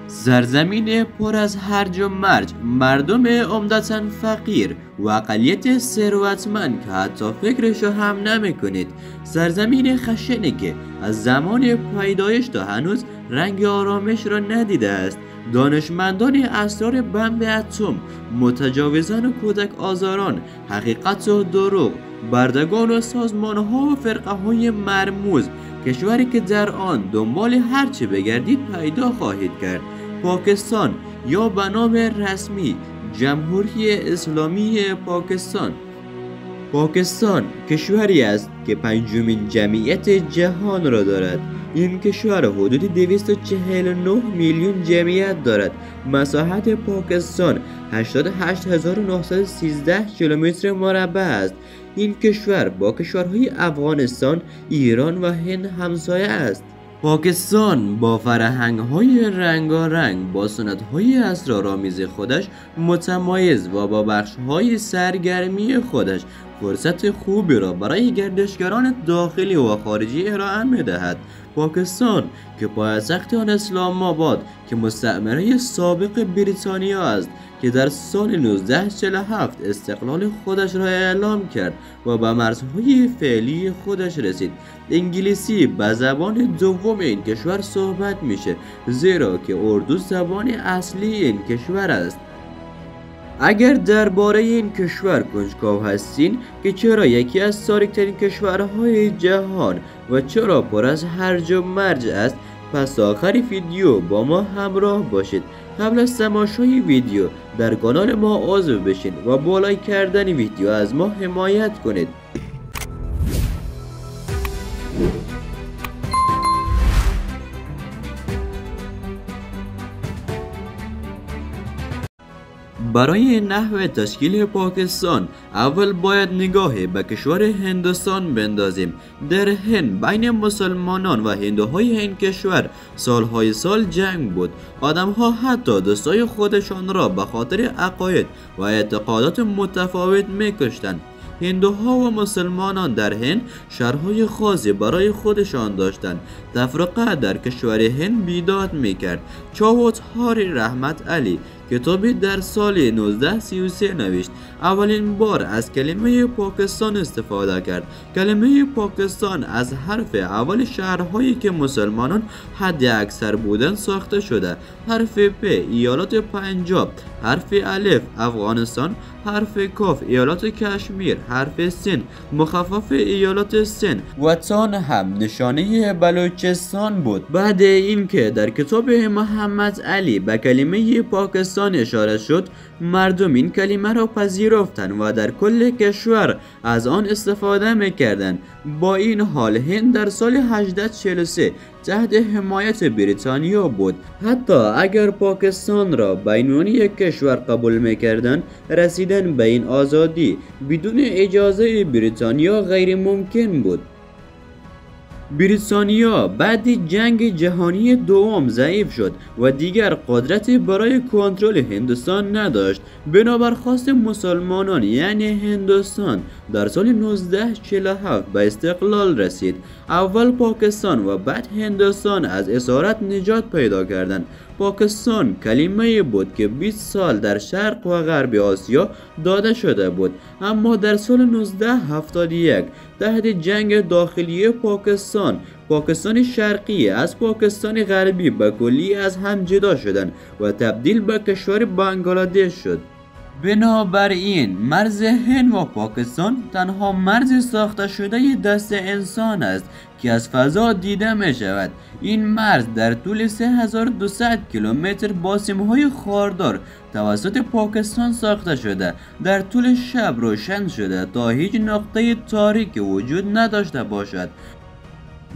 سرزمین پر از هرج و مرج، مردم عمدتاً فقیر و اقلیت ثروتمند که حتی فکرشو هم نمیکنید. سرزمین خشنی که از زمان پیدایش تا هنوز رنگ آرامش را ندیده است. دانشمندان اسرار بمب اتم، متجاوزان و کودک آزاران، حقیقت و دروغ، بردگان و سازمانها و فرقه های مرموز، کشوری که در آن دنبال هرچی بگردید پیدا خواهید کرد. پاکستان، یا به نام رسمی جمهوری اسلامی پاکستان. پاکستان کشوری است که پنجمین جمعیت جهان را دارد. این کشور حدود 249 میلیون جمعیت دارد. مساحت پاکستان 88913 کیلومتر مربع است. این کشور با کشورهای افغانستان، ایران و هند همسایه است. پاکستان با فرهنگ‌های رنگارنگ، با سنت‌های اسرارآمیز خودش متمایز و با بخش‌های سرگرمی خودش فرصت خوبی را برای گردشگران داخلی و خارجی ارائه می‌دهد. پاکستان که پایتخت آن اسلام آباد که مستعمره سابق بریتانیا است که در سال 1947 استقلال خودش را اعلام کرد و به مرزهای فعلی خودش رسید. انگلیسی به زبان دوم این کشور صحبت میشه، زیرا که اردو زبان اصلی این کشور است. اگر درباره این کشور کنجکاو هستین که چرا یکی از تاریک‌ترین کشورهای جهان و چرا پر از هرج و مرج است، پس آخر ویدیو با ما همراه باشید. قبل از تماشای ویدیو در کانال ما عضو بشین و با لایک کردن ویدیو از ما حمایت کنید. برای نحو تشکیل پاکستان اول باید نگاهی به کشور هندوستان بندازیم. در هند بین مسلمانان و هندوهای این کشور سالهای سال جنگ بود. آدمها حتی دوستای خودشان را به خاطر عقاید و اعتقادات متفاوت میکشتند. هندوها و مسلمانان در هند شهرهای خاصی برای خودشان داشتند. تفرقه در کشور هند بیداد میکرد. چاوتهاری رحمت علی کتابی در سال 1933 نوشت. اولین بار از کلمه پاکستان استفاده کرد. کلمه پاکستان از حرف اول شهرهایی که مسلمانان حد اکثر بودن ساخته شده. حرف پ ایالات پنجاب، حرف الف افغانستان، حرف کاف ایالات کشمیر، حرف سین مخفف ایالات سین و تان هم نشانه بلوچستان بود. بعد اینکه در کتاب محمد علی به کلمه پاکستان اشاره شد، مردم این کلمه را پذیرفتند و در کل کشور از آن استفاده میکردند. با این حال هند در سال 1843 تحت حمایت بریتانیا بود. حتی اگر پاکستان را به عنوان یک کشور قبول میکردند، رسیدن به این آزادی بدون اجازه بریتانیا غیر ممکن بود. بریتانیا بعد جنگ جهانی دوم ضعیف شد و دیگر قدرتی برای کنترل هندوستان نداشت. بنابر خواست مسلمانان یعنی هندوستان در سال 1947 به استقلال رسید. اول پاکستان و بعد هندوستان از اسارت نجات پیدا کردند. پاکستان کلمه بود که 20 سال در شرق و غرب آسیا داده شده بود، اما در سال 1971 تحت جنگ داخلی پاکستان شرقی از پاکستان غربی به کلی از هم جدا شدند و تبدیل به کشور بنگلادش شد. بنابراین مرز هند و پاکستان تنها مرز ساخته شده دست انسان است که از فضا دیده می شود. این مرز در طول 3200 کیلومتر با سیم‌های خاردار توسط پاکستان ساخته شده. در طول شب روشن شده تا هیچ نقطه تاریکی وجود نداشته باشد.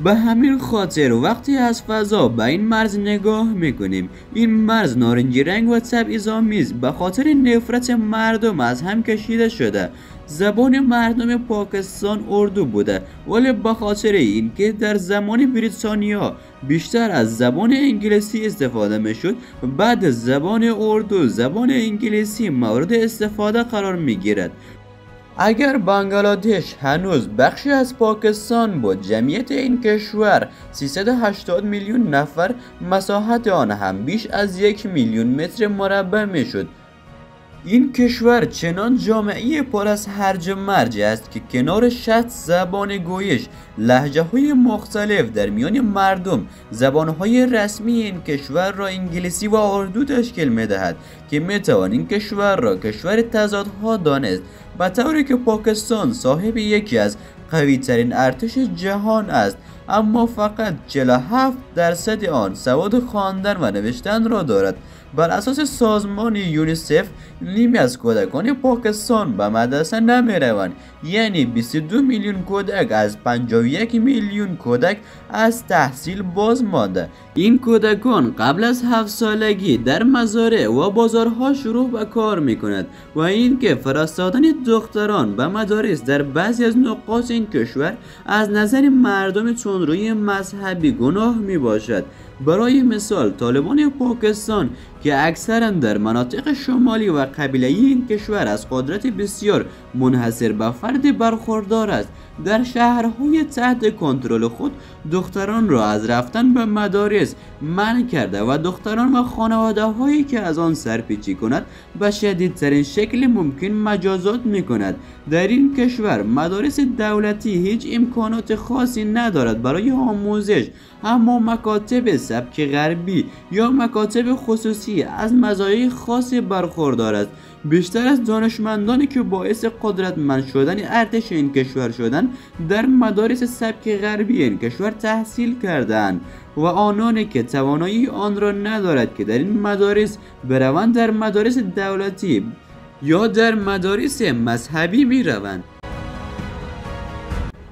به همین خاطر وقتی از فضا به این مرز نگاه میکنیم، این مرز نارنجی رنگ و تبعیض‌آمیز به خاطر نفرت مردم از هم کشیده شده. زبان مردم پاکستان اردو بوده، ولی به خاطر اینکه در زمان بریتانیا بیشتر از زبان انگلیسی استفاده میشد، بعد از زبان اردو زبان انگلیسی مورد استفاده قرار میگیرد. اگر بنگلادش هنوز بخشی از پاکستان بود، جمعیت این کشور 380 میلیون نفر، مساحت آن هم بیش از 1 میلیون متر مربع می شد. این کشور چنان جامعه پر از هرج و مرج است که کنار 60 زبان گویش، لهجه های مختلف در میان مردم، زبان های رسمی این کشور را انگلیسی و اردو تشکیل می دهد که می توان این کشور را کشور تضادها دانست، به طوری که پاکستان صاحب یکی از قوی ترین ارتش جهان است، اما فقط 47% آن سواد خواندن و نوشتن را دارد. بر اساس سازمان یونیسف، نیمی از کودکان پاکستان به مدرسه نمی روند، یعنی 22 میلیون کودک از 51 میلیون کودک از تحصیل باز مانده. این کودکان قبل از 7 سالگی در مزارع و بازارها شروع به کار می کند و اینکه فرستادن دختران به مدارس در بعضی از نقاط این کشور از نظر مردم تندروی مذهبی گناه می باشد. برای مثال، طالبان پاکستان که اکثرا در مناطق شمالی و قبیله‌ای این کشور از قدرت بسیار منحصر به فرد برخوردار است، در شهرهای تحت کنترل خود دختران را از رفتن به مدارس منع کرده و دختران و خانواده هایی که از آن سرپیچی کند به شدیدترین شکل ممکن مجازات می کند. در این کشور مدارس دولتی هیچ امکانات خاصی ندارد برای آموزش، اما مکاتب سبک غربی یا مکاتب خصوصی از مزایای خاصی برخوردار است. بیشتر از دانشمندانی که باعث قدرتمند شدن ارتش این کشور شدند در مدارس سبک غربی این کشور تحصیل کردند و آنانی که توانایی آن را ندارد که در این مدارس بروند در مدارس دولتی یا در مدارس مذهبی می روند.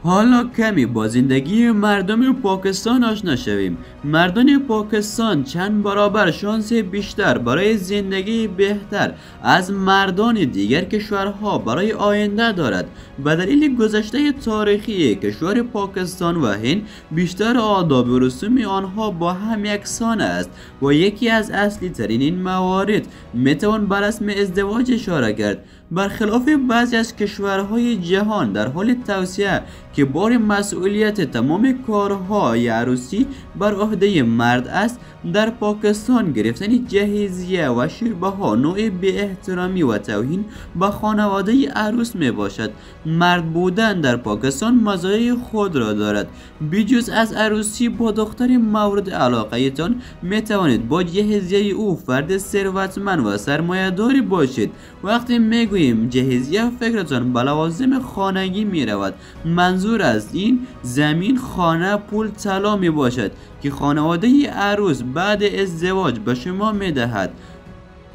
حالا کمی با زندگی مردم پاکستان آشنا شویم. مردم پاکستان چند برابر شانس بیشتر برای زندگی بهتر از مردان دیگر کشورها برای آینده دارد. به دلیل گذشته تاریخی کشور پاکستان و هند، بیشتر آداب و رسوم آنها با هم یکسان است و یکی از اصلی ترین این موارد میتوان بر رسم ازدواج اشاره کرد. برخلاف بعضی از کشورهای جهان در حال توسعه که بار مسئولیت تمام کارهای عروسی بر عهده مرد است، در پاکستان گرفتن جهیزیه و شیربه ها نوع بی احترامی و توهین به خانواده عروس می باشد. مرد بودن در پاکستان مزایای خود را دارد. بجز از عروسی با دختر مورد علاقه تان می توانید با جهیزیه او فرد ثروتمند و سرمایه‌داری باشید. وقتی می گوییم جهیزیه، فکرتان به لوازم خانگی می رود. منظور از این زمین، خانه، پول، طلا می باشد که خانواده عروس بعد ازدواج به شما می دهد.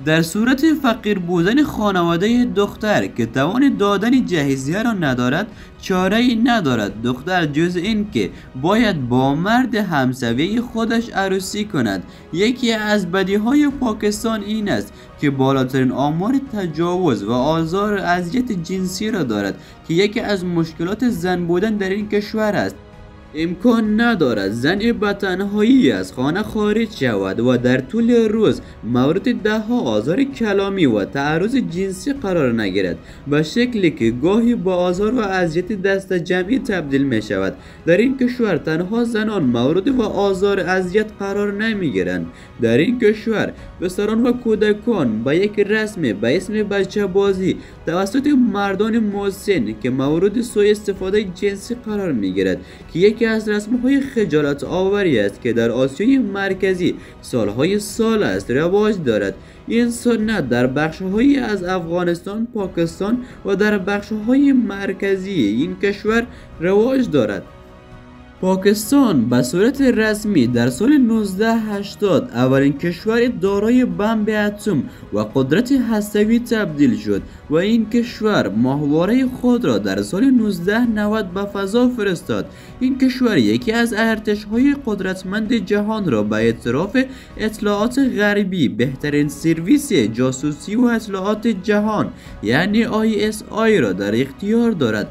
در صورت فقیر بودن خانواده دختر که توان دادن جهیزیه را ندارد، چاره‌ای ندارد دختر جز این که باید با مرد همسویه خودش عروسی کند. یکی از بدیهای پاکستان این است که بالاترین آمار تجاوز و آزار و اذیت جنسی را دارد که یکی از مشکلات زن بودن در این کشور است. امکان ندارد زن به تنهایی از خانه خارج شود و در طول روز مورد دهها آزار کلامی و تعرض جنسی قرار نگیرد، به شکلی که گاهی با آزار و اذیت دست جمعی تبدیل می شود. در این کشور تنها زنان مورد و آزار اذیت قرار نمی گیرند. در این کشور پسران و کودکان با یک رسم به اسم بچه بازی توسط مردان مسن که مورد سوء استفاده جنسی قرار می گیرد که یکی از رسم‌های خجالت آوری است که در آسیای مرکزی سالهای سال است رواج دارد. این سنت در بخش‌هایی از افغانستان، پاکستان و در بخش‌های مرکزی این کشور رواج دارد. پاکستان به صورت رسمی در سال 1980 اولین کشور دارای بمب اتم و قدرت هسته‌ای تبدیل شد و این کشور ماهواره خود را در سال 1990 به فضا فرستاد. این کشور یکی از ارتش‌های قدرتمند جهان را به اعتراف اطلاعات غربی بهترین سرویس جاسوسی و اطلاعات جهان یعنی ISI را در اختیار دارد.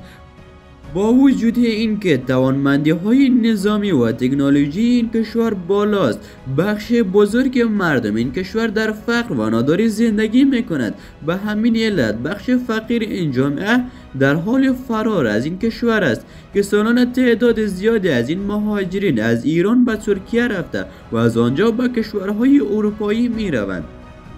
با وجود اینکه توانمندی‌های نظامی و تکنولوژی این کشور بالاست، بخش بزرگ مردم این کشور در فقر و ناداری زندگی میکند. به همین علت بخش فقیر این جامعه در حال فرار از این کشور است که سالانه تعداد زیادی از این مهاجرین از ایران به ترکیه رفته و از آنجا به کشورهای اروپایی میروند.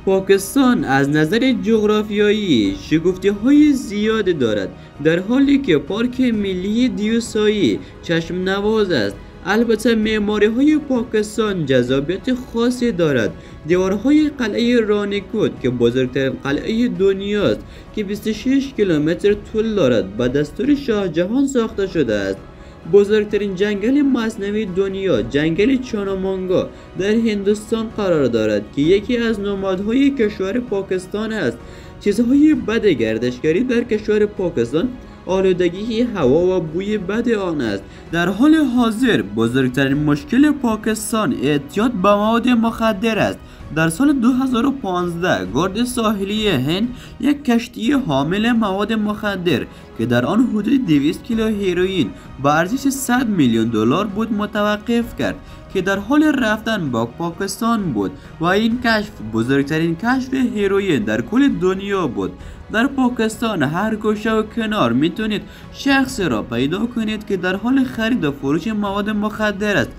پاکستان از نظر جغرافیایی شگفتی‌های زیادی دارد، در حالی که پارک ملی دیوسایی چشم نواز است. البته معماری‌های پاکستان جذابیت خاصی دارد. دیوارهای قلعه رانیکوت که بزرگترین قلعه دنیاست که 26 کیلومتر طول دارد به دستور شاه جهان ساخته شده است. بزرگترین جنگل مصنوعی دنیا، جنگل چانامانگا در هندوستان قرار دارد که یکی از نمادهای کشور پاکستان است. چیزهای بد گردشگری در کشور پاکستان آلودگی هوا و بوی بد آن است. در حال حاضر بزرگترین مشکل پاکستان اعتیاد به مواد مخدر است. در سال 2015 گارد ساحلی هند یک کشتی حامل مواد مخدر که در آن حدود 200 کیلو هیروئین با ارزش 100 میلیون دلار بود متوقف کرد که در حال رفتن با پاکستان بود و این کشف بزرگترین کشف هیروئین در کل دنیا بود. در پاکستان هر گوشه و کنار میتونید شخصی را پیدا کنید که در حال خرید و فروش مواد مخدر است.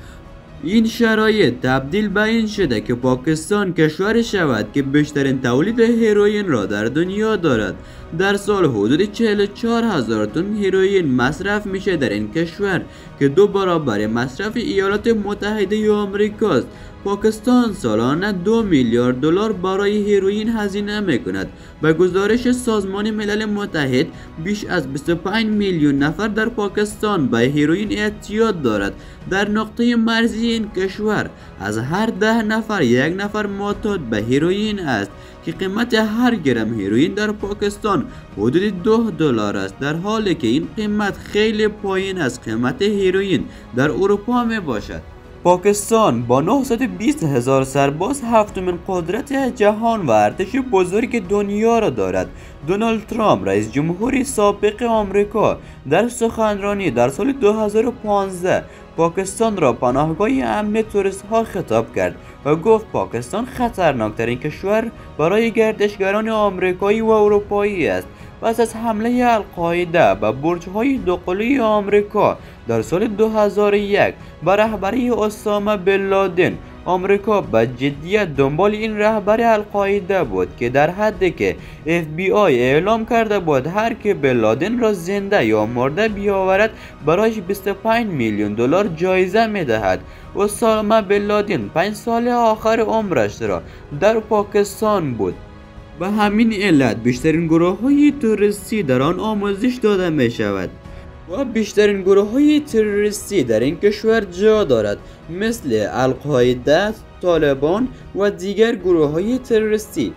این شرایط تبدیل به این شده که پاکستان کشوری شود که بیشترین تولید هیروئین را در دنیا دارد. در سال حدود 44,000 تن هیروئین مصرف میشه در این کشور که 2 برابر مصرف ایالات متحده آمریکاست. پاکستان سالانه 2 میلیارد دلار برای هیروئین هزینه میکند. به گزارش سازمان ملل متحد بیش از 25 میلیون نفر در پاکستان به هیروئین اعتیاد دارد. در نقطه مرزی این کشور از هر 10 نفر 1 نفر معتاد به هیروئین است که قیمت هر گرم هیروئین در پاکستان حدود 2 دلار است، در حالی که این قیمت خیلی پایین از قیمت هیروئین در اروپا می باشد. پاکستان با 920,000 سرباز هفتمین قدرت جهان و ارتش بزرگ دنیا را دارد. دونالد ترامپ رئیس جمهوری سابق آمریکا در سخنرانی در سال 2015 پاکستان را پناهگاه امن توریست ها خطاب کرد و گفت پاکستان خطرناکترین کشور برای گردشگران آمریکایی و اروپایی است. پس از حمله القاعده به برج‌های دوقلوی آمریکا در سال 2001 به رهبری اسامه بن لادن، آمریکا به جدیت دنبال این رهبر القاعده بود که در حدی که FBI اعلام کرده بود هر که بن لادن را زنده یا مرده بیاورد برایش 25 میلیون دلار جایزه میدهد. اسامه بن لادن 5 سال آخر عمرش را در پاکستان بود. به همین علت بیشترین گروه‌های تروریستی در آن آموزش داده می شود و بیشترین گروه‌های تروریستی در این کشور جا دارد، مثل القاعده، طالبان و دیگر گروه‌های تروریستی.